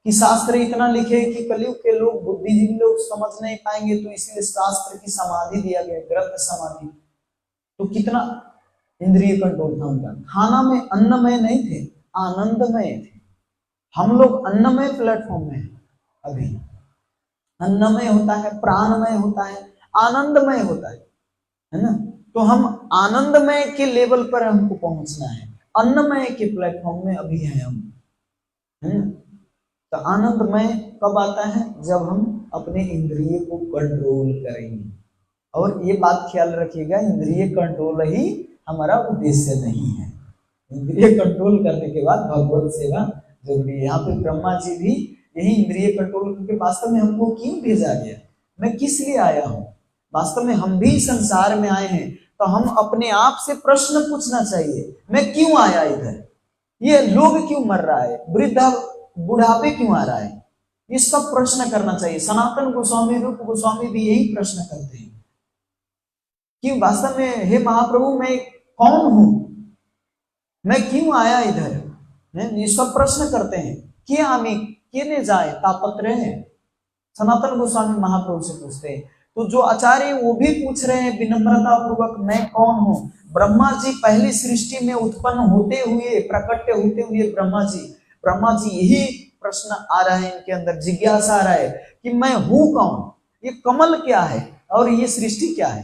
[SPEAKER 2] कि शास्त्र इतना लिखे कि कलयुग के लोग, बुद्धिजीवी लोग समझ नहीं पाएंगे, तो इसलिए शास्त्र की समाधि दिया गया, ग्रंथ समाधि। तो कितना इंद्रिय कंट्रोल था उनका। खाना में अन्नमय नहीं थे, आनंदमय थे। हम लोग अन्नमय प्लेटफॉर्म में हैं अभी। अन्नमय होता है, प्राणमय होता है, आनंदमय होता है ना? तो हम आनंदमय के लेवल पर हमको पहुंचना है, अन्नमय के प्लेटफॉर्म में अभी हैं हम, है ना? तो आनंदमय कब आता है? जब हम अपने इंद्रिय को कंट्रोल करेंगे। और ये बात ख्याल रखिएगा, इंद्रिय कंट्रोल ही हमारा उद्देश्य नहीं है। इंद्रिय कंट्रोल करने के बाद भगवत सेवा जरूरी है। यहाँ पे ब्रह्मा जी भी यही इंद्रिय कंट्रोल करके, वास्तव में हमको क्यों भेजा गया, मैं किस लिए आया हूँ? वास्तव में हम भी संसार में आए हैं, तो हम अपने आप से प्रश्न पूछना चाहिए, मैं क्यों आया इधर? ये लोग क्यों मर रहा है? वृद्धा बुढ़ापे क्यों आ रहा है? ये सब प्रश्न करना चाहिए। सनातन गोस्वामी, रूप गोस्वामी भी यही प्रश्न करते हैं कि वास्तव में हे महाप्रभु मैं कौन हूं, मैं क्यों आया इधर? ये सब प्रश्न करते हैं। क्या आमी केने जाए तापत्र है, सनातन गोस्वामी महाप्रभु से पूछते हैं। तो जो आचार्य वो भी पूछ रहे हैं विनम्रता पूर्वक, मैं कौन हूं? ब्रह्मा जी पहली सृष्टि में उत्पन्न होते हुए, प्रकट होते हुए ब्रह्मा जी यही प्रश्न आ रहा है इनके अंदर, जिज्ञासा आ रहा है कि मैं हूं कौन, ये कमल क्या है और ये सृष्टि क्या है,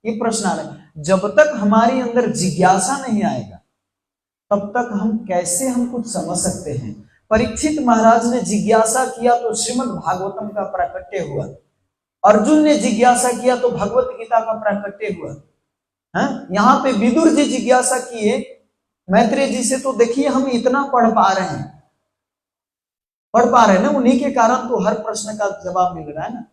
[SPEAKER 2] ये प्रश्न आ रहा है। जब तक हमारी अंदर जिज्ञासा नहीं आएगा तब तक हम कैसे हम कुछ समझ सकते हैं? परीक्षित महाराज ने जिज्ञासा किया तो श्रीमद् भागवतम का प्राकट्य हुआ, अर्जुन ने जिज्ञासा किया तो भगवत गीता का प्राकट्य हुआ, है? यहाँ पे विदुर जी जिज्ञासा किए मैत्रेय जी से, तो देखिए हम इतना पढ़ पा रहे हैं ना, उन्हीं के कारण तो हर प्रश्न का जवाब मिल रहा है ना।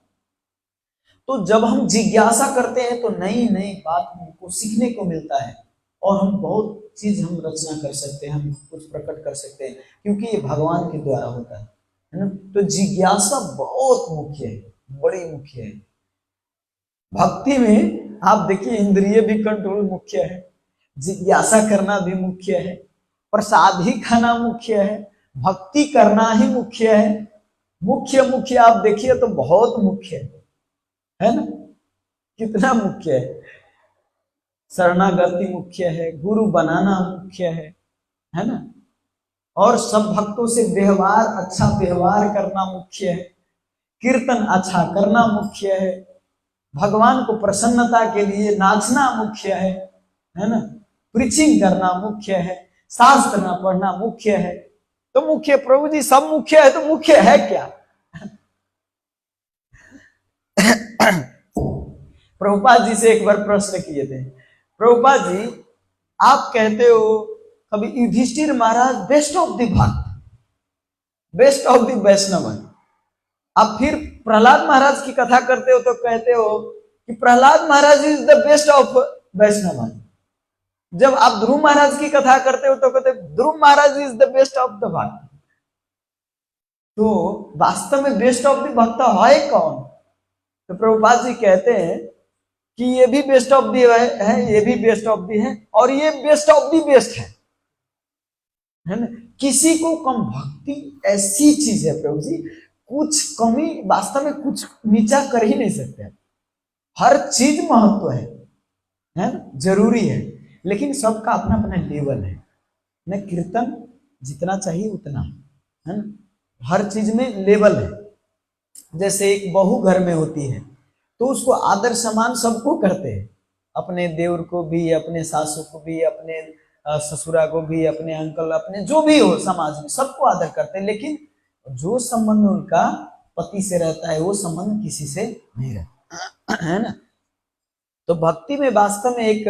[SPEAKER 2] तो जब हम जिज्ञासा करते हैं तो नई नई बात हमको सीखने को मिलता है, और हम बहुत चीज हम रचना कर सकते हैं, हम कुछ प्रकट कर सकते हैं, क्योंकि ये भगवान के द्वारा होता है ना। तो जिज्ञासा बहुत मुख्य है, बड़ी मुख्य है। भक्ति में आप देखिए इंद्रिय भी कंट्रोल मुख्य है, जिज्ञासा करना भी मुख्य है, प्रसाद ही खाना मुख्य है, भक्ति करना ही मुख्य है। मुख्य आप देखिए तो बहुत मुख्य है ना, कितना मुख्य है। शरणागति मुख्य है, गुरु बनाना मुख्य है ना, और सब भक्तों से व्यवहार, अच्छा व्यवहार करना मुख्य है, कीर्तन अच्छा करना मुख्य है, भगवान को प्रसन्नता के लिए नाचना मुख्य है ना, प्रीचिंग करना मुख्य है, शास्त्र ना पढ़ना मुख्य है। तो मुख्य, प्रभु जी सब मुख्य है, तो मुख्य है क्या? प्रभुपाद जी से एक बार प्रश्न किए थे, प्रभुपाद जी आप कहते हो कभी युधिष्ठिर महाराज बेस्ट ऑफ द भक्त, बेस्ट ऑफ द वैष्णव, आप फिर प्रहलाद महाराज की कथा करते हो तो कहते हो कि प्रहलाद महाराज इज द बेस्ट ऑफ वैष्णव। जब आप ध्रुव महाराज की कथा करते हो तो कहते Dhruv Maharaj is the best of the bhakt. तो वास्तव में बेस्ट ऑफ द भक्त है कौन? तो प्रभुपाद जी कहते हैं कि ये भी बेस्ट ऑफ दी है, ये भी बेस्ट ऑफ दी है, और ये बेस्ट ऑफ दी बेस्ट है ना। किसी को कम, भक्ति ऐसी चीज है प्रभु जी, कुछ कमी वास्तव में कुछ नीचा कर ही नहीं सकते। हर चीज महत्व है ना, जरूरी है, लेकिन सबका अपना अपना लेवल है ना। कीर्तन जितना चाहिए उतना है ना, हर चीज में लेवल है। जैसे एक बहू घर में होती है तो उसको आदर सम्मान सबको करते हैं, अपने देवर को भी, अपने सासू को भी, अपने ससुरा को भी, अपने अंकल, अपने जो भी हो समाज में सबको आदर करते हैं। लेकिन जो संबंध उनका पति से रहता है वो संबंध किसी से नहीं रहता है ना। तो भक्ति में वास्तव में एक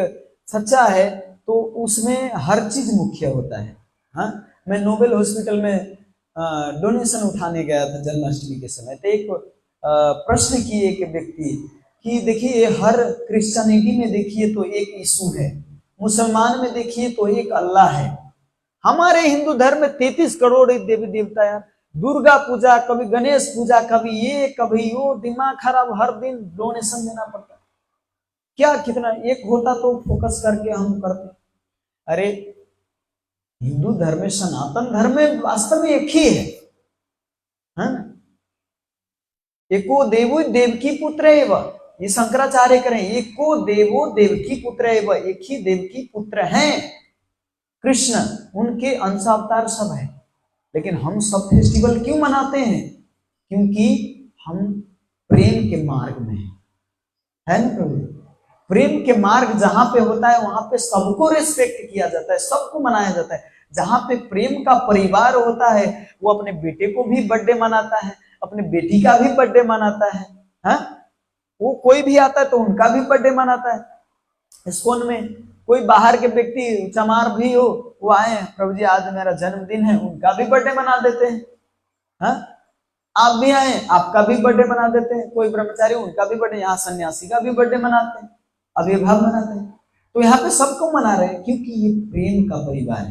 [SPEAKER 2] सच्चा है तो उसमें हर चीज मुख्य होता है। हाँ, मैं नोबेल हॉस्पिटल में डोनेशन उठाने गया था जन्माष्टमी के समय, तो एक प्रश्न की एक व्यक्ति कि देखिए हर क्रिश्चियनिटी में देखिए तो एक यीशु है, मुसलमान में देखिए तो एक अल्लाह है, हमारे हिंदू धर्म में 33 करोड़ देवी देवता है, दुर्गा पूजा, कभी गणेश पूजा, कभी ये कभी वो, दिमाग खराब, हर दिन डोनेशन देना पड़ता है। क्या कितना एक होता तो फोकस करके हम करते। अरे हिंदू धर्म में, सनातन धर्म में वास्तव में एक ही है ना। एको देवो देवकी पुत्र एवं, ये शंकराचार्य करें, एको देवो देवकी पुत्र एवं, एक ही देवकी पुत्र हैं कृष्ण, उनके अंशावतार सब है। लेकिन हम सब फेस्टिवल क्यों मनाते हैं? क्योंकि हम प्रेम के मार्ग में है ना प्रभु। प्रेम के मार्ग जहां पे होता है वहां पे सबको रिस्पेक्ट किया जाता है, सबको मनाया जाता है। जहां पे प्रेम का परिवार होता है वो अपने बेटे को भी बर्थडे मनाता है, अपने बेटी का भी बर्थडे मनाता है, हाँ? वो कोई भी आता है तो उनका भी बर्थडे मनाता है। इस्कॉन में कोई बाहर के व्यक्ति चमार भी हो, वो आए, प्रभु जी आज मेरा जन्मदिन है, उनका भी बर्थडे मना देते हैं। हाँ, आप भी आए, आपका भी बर्थडे मना देते हैं। कोई ब्रह्मचारी, उनका भी बर्थडे, यहाँ सन्यासी का भी बर्थडे मनाते हैं, आविर्भाव मनाते हैं। तो यहाँ पे सबको मना रहे हैं क्योंकि ये प्रेम का परिवार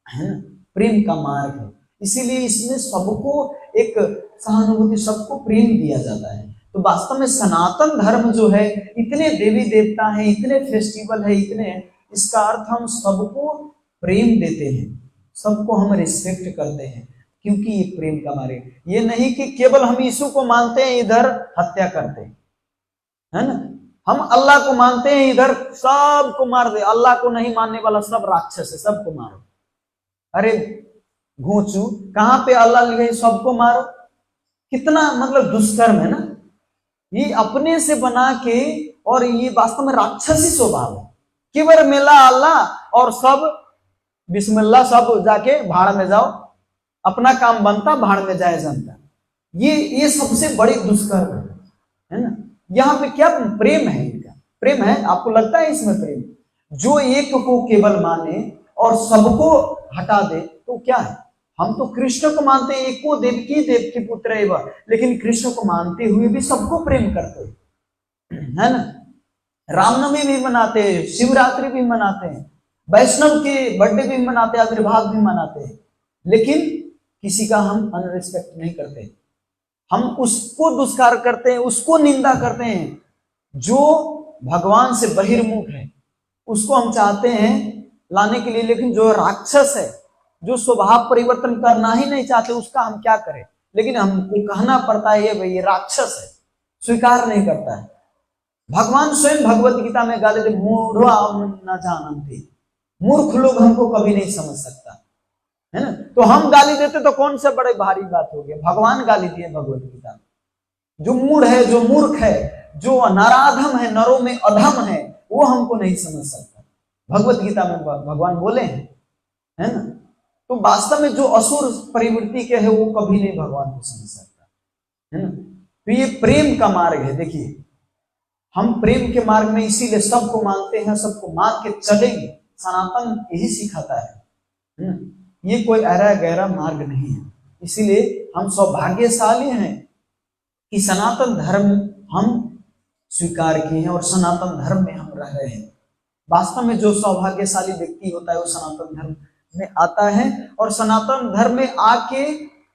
[SPEAKER 2] है ना, प्रेम का मार्ग है। इसीलिए इसमें सबको एक सहानुभूति, सबको प्रेम दिया जाता है। तो वास्तव में सनातन धर्म जो है, इतने देवी देवता हैं, इतने फेस्टिवल है, इतने, इसका अर्थ हम सबको प्रेम देते हैं, सबको हम रिस्पेक्ट करते हैं क्योंकि ये प्रेम का मार्ग। ये नहीं कि केवल हम यीशु को मानते हैं इधर हत्या करते हैं, है ना। हम अल्लाह को मानते हैं इधर सबको मार दे, अल्लाह को नहीं मानने वाला सब राक्षस है, सबको मारो। अरे घोचू, कहां पे अल्लाह लिखे सबको मारो? कितना मतलब दुष्कर्म है ना ये, अपने से बना के। और ये वास्तव में राक्षसी स्वभाव है। केवल मेला अल्लाह और सब बिस्मिल्लाह, सब जाके भाड़ में जाओ, अपना काम बनता भाड़ में जाए जनता। ये सबसे बड़ी दुष्कर्म है ना। यहाँ पे क्या प्रेम है? इनका प्रेम है, आपको लगता है इसमें प्रेम? जो एक को केवल माने और सबको हटा दे तो क्या है? हम तो कृष्ण को मानते हैं, एको देवकी पुत्र एवं, लेकिन कृष्ण को मानते हुए भी सबको प्रेम करते है ना। रामनवमी भी मनाते हैं, शिवरात्रि भी मनाते हैं, वैष्णव के बर्थडे भी मनाते हैं, आविर्भाव भी मनाते हैं, लेकिन किसी का हम अनरिस्पेक्ट नहीं करते। हम उसको दुष्कार करते हैं, उसको निंदा करते हैं जो भगवान से बहिर्मुख है, उसको हम चाहते हैं लाने के लिए। लेकिन जो राक्षस है, जो स्वभाव परिवर्तन करना ही नहीं चाहते, उसका हम क्या करें? लेकिन हमको कहना पड़ता है ये भाई ये राक्षस है, स्वीकार नहीं करता है। भगवान स्वयं भगवत गीता में गाली दे, मूढ़ा न जानन्ति, मूर्ख लोग हमको कभी नहीं समझ सकता है ना। तो हम गाली देते तो कौन सा बड़े भारी बात हो गया? भगवान गाली दिए भगवत गीता में। जो मूढ़ है, जो मूर्ख है, जो नराधम है, नरों में अधम है, वो हमको नहीं समझ सकता। भगवत गीता में भगवान बोले हैं, है ना। तो वास्तव में जो असुर प्रवृत्ति के है वो कभी नहीं भगवान को समझ सकता, है ना। तो ये प्रेम का मार्ग है। देखिए हम प्रेम के मार्ग में इसीलिए सबको मानते हैं, सबको मान के चलेंगे। सनातन यही सिखाता है ना, ये कोई अहरा गहरा मार्ग नहीं है। इसीलिए हम सौभाग्यशाली हैं कि सनातन धर्म हम स्वीकार किए हैं और सनातन धर्म में हम रह रहे हैं। वास्तव में जो सौभाग्यशाली व्यक्ति होता है वो सनातन धर्म में आता है और सनातन धर्म में आके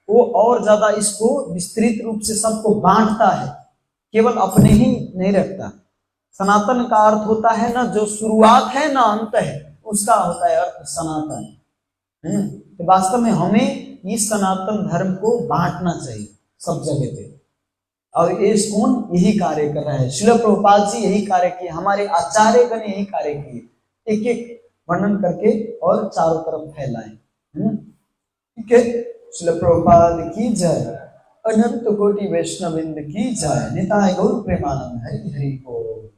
[SPEAKER 2] वो और ज्यादा इसको विस्तृत रूप से सबको बांटता है, केवल अपने ही नहीं रखता। सनातन का अर्थ होता है ना जो शुरुआत है ना अंत है, उसका होता है अर्थ सनातन। तो वास्तव में हमें इस सनातन धर्म को बांटना चाहिए सब जगह पे, और ये कौन यही कार्य कर रहा है। श्रील प्रभुपाद जी यही कार्य किए, हमारे आचार्यगण यही कार्य किए, एक एक वर्णन करके और चारों तरफ फैलाएं। ठीक है, श्रील प्रभुपाद की जय, अनंत कोटि वैष्णविंद की जय, निताय गौर प्रेमानंद, हरि हरि बोल।